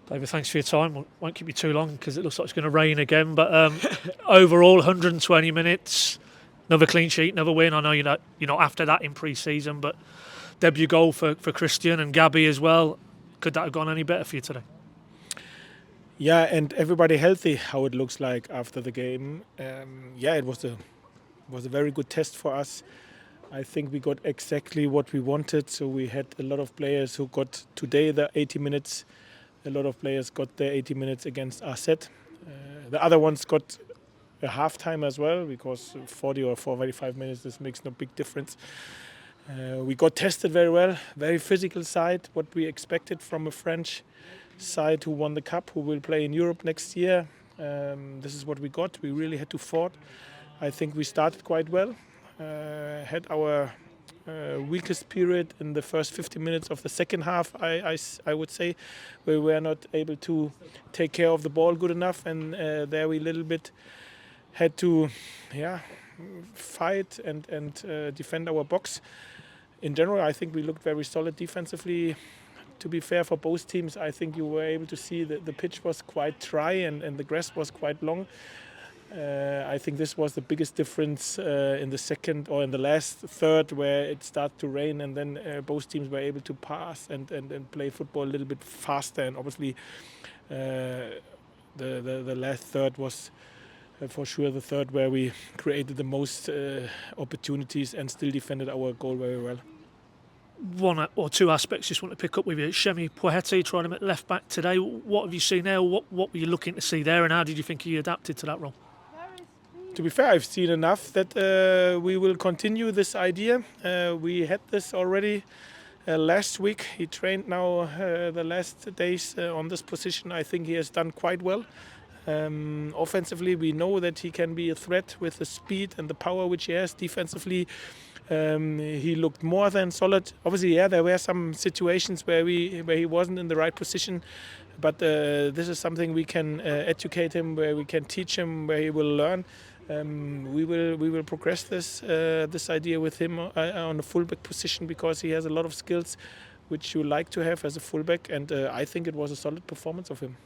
David, thanks for your time. Won't keep you too long because it looks like it's going to rain again. But overall, 120 minutes, another clean sheet, another win. I know you're not after that in pre-season, but debut goal for Christian and Gabby as well. Could that have gone any better for you today? Yeah, and everybody healthy. How it looks like after the game. It was a very good test for us. I think we got exactly what we wanted. So we had a lot of players who got today the 80 minutes. A lot of players got their 80 minutes against Arset. The other ones got a half time as well, because 40 or 45 minutes, this makes no big difference. We got tested very well, very physical side, what we expected from a French side who won the cup, who will play in Europe next year. This is what we got. We really had to fight. I think we started quite well, had our weakest period in the first 50 minutes of the second half, I would say, where we were not able to take care of the ball good enough, and there we a little bit had to fight and defend our box. In general, I think we looked very solid defensively. To be fair for both teams, I think you were able to see that the pitch was quite dry and the grass was quite long. I think this was the biggest difference in the second or in the last third, where it started to rain, and then both teams were able to pass and play football a little bit faster. And obviously the last third was for sure the third where we created the most opportunities and still defended our goal very well. One or two aspects just want to pick up with you. Shemi Poheti tried him at left back today. What have you seen there? What were you looking to see there, and how did you think he adapted to that role? To be fair, I've seen enough that we will continue this idea. We had this already last week. He trained now the last days on this position. I think he has done quite well. Offensively, we know that he can be a threat with the speed and the power which he has. Defensively, he looked more than solid. Obviously, there were some situations where he wasn't in the right position, but this is something we can educate him, where we can teach him, where he will learn. We will progress this idea with him on the fullback position, because he has a lot of skills which you like to have as a fullback, and I think it was a solid performance of him.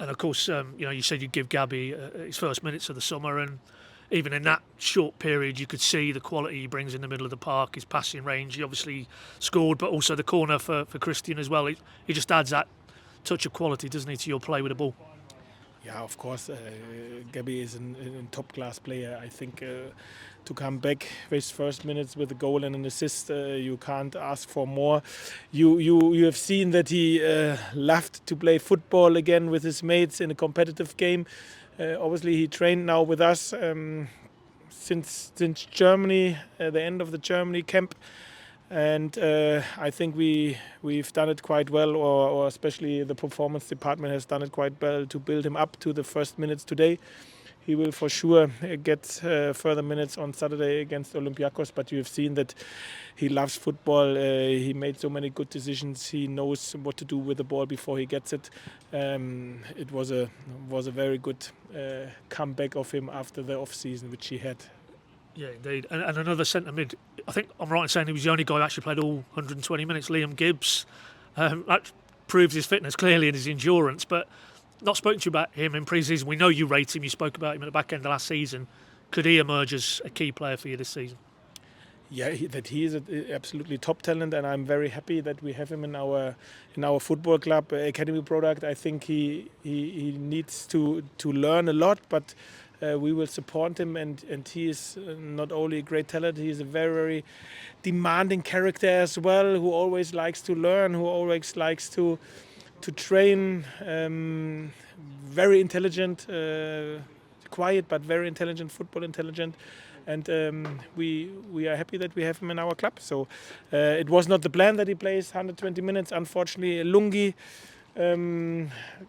And of course, you said you'd give Gabby his first minutes of the summer, and even in that short period, you could see the quality he brings in the middle of the park, his passing range. He obviously scored, but also the corner for Christian as well. He just adds that touch of quality, doesn't he, to your play with the ball? Yeah, of course. Gabby is a top-class player. I think to come back with his first minutes with a goal and an assist, you can't ask for more. You have seen that he loved to play football again with his mates in a competitive game. Obviously, he trained now with us since Germany, the end of the Germany camp. And I think we've done it quite well, or especially the performance department has done it quite well to build him up to the first minutes today. He will for sure get further minutes on Saturday against Olympiacos, but you have seen that he loves football. He made so many good decisions. He knows what to do with the ball before he gets it. It was a very good comeback of him after the off-season which he had. Yeah, indeed. And another centre mid, I think I'm right in saying he was the only guy who actually played all 120 minutes, Liam Gibbs. That proves his fitness clearly and his endurance, but not spoken to you about him in pre-season. We know you rate him. You spoke about him at the back end of last season. Could he emerge as a key player for you this season? Yeah, he is an absolutely top talent, and I'm very happy that we have him in our football club academy product. I think he needs to learn a lot, but we will support him, and he is not only a great talent, he is a very, very demanding character as well, who always likes to learn, who always likes to train. Very intelligent, quiet but very intelligent, football intelligent. And we are happy that we have him in our club. So it was not the plan that he plays 120 minutes. Unfortunately, Lungi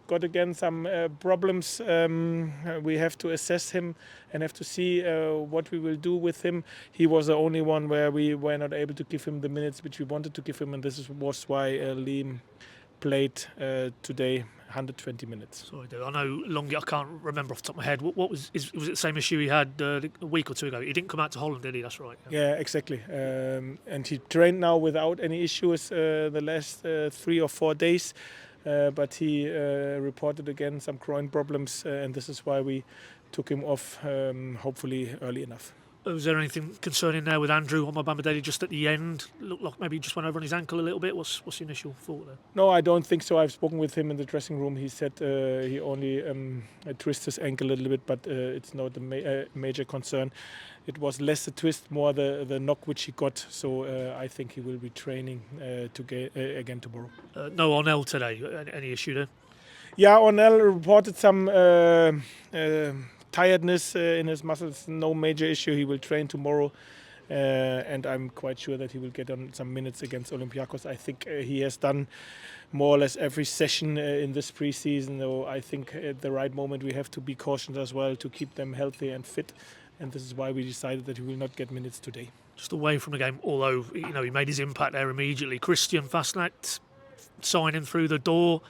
got again some problems. We have to assess him and have to see what we will do with him. He was the only one where we were not able to give him the minutes which we wanted to give him, and this was why Liam played today 120 minutes. Sorry, Dave. I know Longy, I can't remember off the top of my head. Was it the same issue he had a week or two ago? He didn't come out to Holland, did he? That's right. Yeah, exactly. And he trained now without any issues the last 3 or 4 days. but he reported again some groin problems, and this is why we took him off, hopefully early enough. Was there anything concerning there with Andrew Omobamidele just at the end? Looked like maybe he just went over on his ankle a little bit. What's the initial thought there? No, I don't think so. I've spoken with him in the dressing room. He said he only twists his ankle a little bit, but it's not a major concern. It was less a twist, more the knock which he got. So I think he will be training again tomorrow. No Ornell today. Any issue there? Yeah, Ornell reported some tiredness in his muscles. No major issue. He will train tomorrow. And I'm quite sure that he will get on some minutes against Olympiacos. I think he has done more or less every session in this preseason. Though I think at the right moment we have to be cautious as well to keep them healthy and fit. And this is why we decided that he will not get minutes today. Just away from the game, although he made his impact there immediately. Christian Fastnacht signing through the door.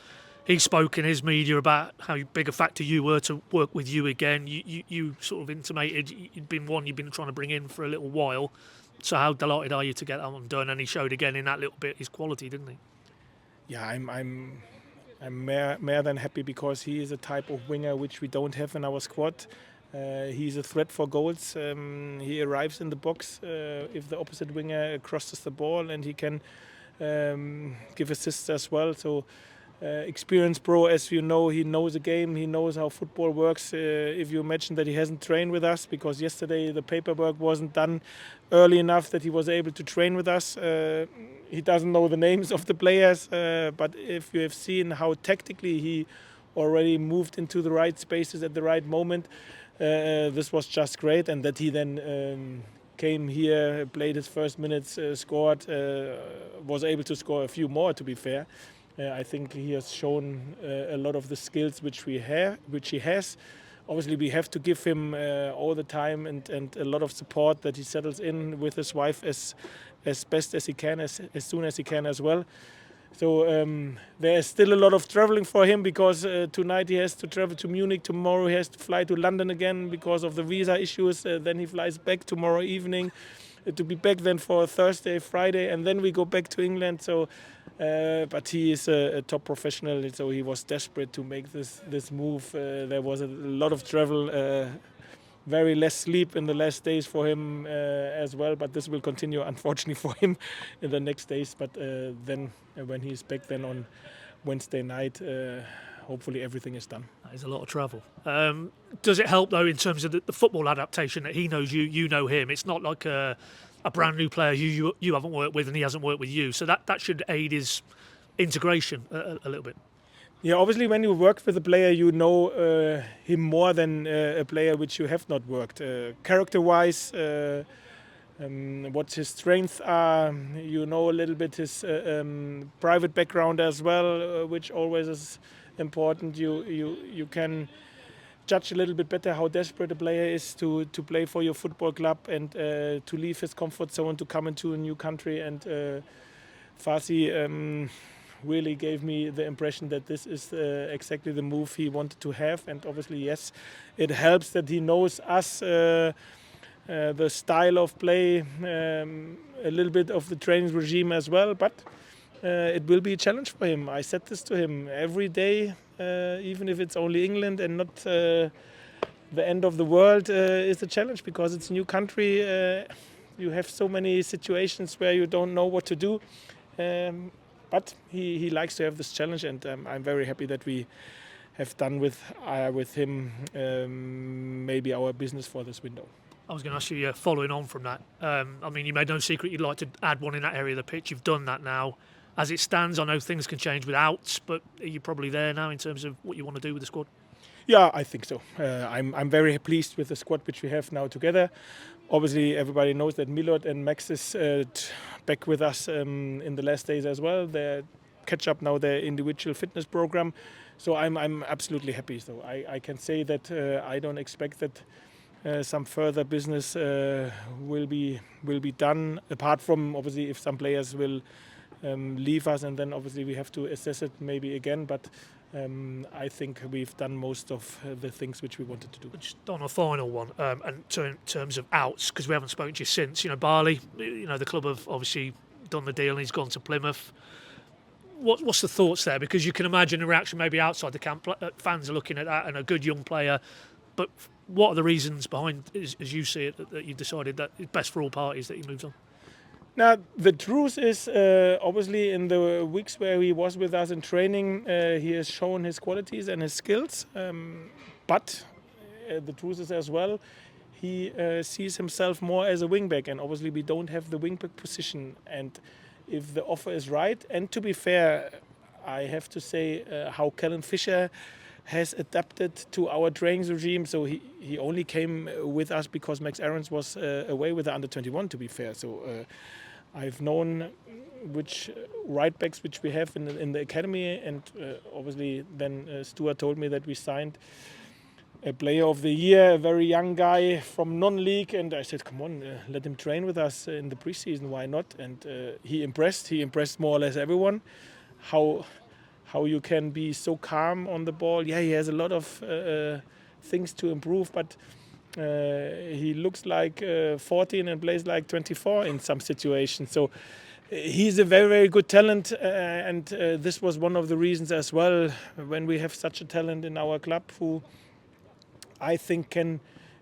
He spoke in his media about how big a factor you were to work with you again. You sort of intimated you've been trying to bring in for a little while. So how delighted are you to get that one done? And he showed again in that little bit his quality, didn't he? Yeah, I'm more than happy because he is a type of winger which we don't have in our squad. He's a threat for goals. He arrives in the box if the opposite winger crosses the ball, and he can give assists as well. So. Experienced pro, as you know, he knows the game, he knows how football works. If you imagine that he hasn't trained with us, because yesterday the paperwork wasn't done early enough that he was able to train with us. He doesn't know the names of the players, but if you have seen how tactically he already moved into the right spaces at the right moment, this was just great. And that he then came here, played his first minutes, scored, was able to score a few more, to be fair. I think he has shown a lot of the skills which he has. Obviously, we have to give him all the time and a lot of support that he settles in with his wife as best as he can, as soon as he can as well. So there is still a lot of traveling for him because tonight he has to travel to Munich. Tomorrow he has to fly to London again because of the visa issues. Then he flies back tomorrow evening to be back then for Thursday, Friday, and then we go back to England. So, but he is a top professional, so he was desperate to make this move. There was a lot of travel, very less sleep in the last days for him as well. But this will continue, unfortunately, for him in the next days. But then, when he's back, then on Wednesday night. Hopefully everything is done. That is a lot of travel. Does it help though in terms of the football adaptation that he knows you know him? It's not like a brand new player you haven't worked with and he hasn't worked with you. So that should aid his integration a little bit. Yeah, obviously when you work with a player, you know him more than a player which you have not worked. Character-wise, what his strengths are, you know a little bit his private background as well, which always is important. You can judge a little bit better how desperate a player is to play for your football club and to leave his comfort zone to come into a new country. And Fasi really gave me the impression that this is exactly the move he wanted to have. And obviously, yes, it helps that he knows us, the style of play, a little bit of the training regime as well. But it will be a challenge for him. I said this to him every day, even if it's only England and not the end of the world, is a challenge because it's a new country. You have so many situations where you don't know what to do. But he likes to have this challenge, and I'm very happy that we have done with him maybe our business for this window. I was going to ask you, following on from that, I mean, you made no secret you'd like to add one in that area of the pitch. You've done that now. As it stands, I know things can change with outs, but are you probably there now in terms of what you want to do with the squad? Yeah, I think so. I'm very pleased with the squad which we have now together. Obviously, everybody knows that Milot and Max is back with us in the last days as well. They catch up now their individual fitness program. So I'm absolutely happy. So I can say that I don't expect that some further business will be done, apart from obviously if some players will leave us, and then obviously we have to assess it maybe again. But I think we've done most of the things which we wanted to do. Just on a final one, and in terms of outs, because we haven't spoken to you since. Barley, the club have obviously done the deal and he's gone to Plymouth. what's the thoughts there? Because you can imagine the reaction maybe outside the camp. Fans are looking at that and a good young player. But what are the reasons behind, as you see it, that you decided that it's best for all parties that he moves on? Now, the truth is, obviously, in the weeks where he was with us in training, he has shown his qualities and his skills. But the truth is as well, he sees himself more as a wingback, and obviously we don't have the wingback position. And if the offer is right, and to be fair, I have to say how Kellen Fisher has adapted to our training regime. So he only came with us because Max Aarons was away with the under-21, to be fair. So I've known which right backs which we have in the academy, and obviously then Stuart told me that we signed a player of the year, a very young guy from non-league, and I said, come on, let him train with us in the preseason, why not? And he impressed more or less everyone. How you can be so calm on the ball. Yeah, he has a lot of things to improve, but he looks like 14 and plays like 24 in some situations. So he's a very, very good talent, and this was one of the reasons as well when we have such a talent in our club who I think can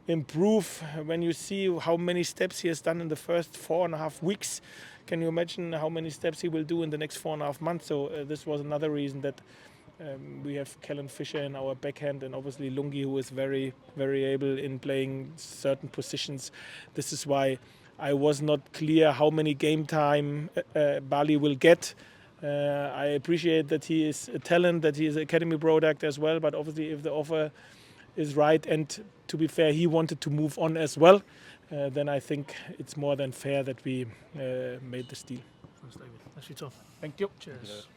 improve. When you see how many steps he has done in the first 4.5 weeks, can you imagine how many steps he will do in the next 4.5 months? So this was another reason that we have Kellen Fisher in our backhand, and obviously Lungi, who is very, very able in playing certain positions. This is why I was not clear how many game time Bali will get. I appreciate that he is a talent, that he is an academy product as well, but obviously if the offer is right, and to be fair, he wanted to move on as well, then I think it's more than fair that we made this deal. Thanks, David. Thanks for your time. Thank you. Cheers.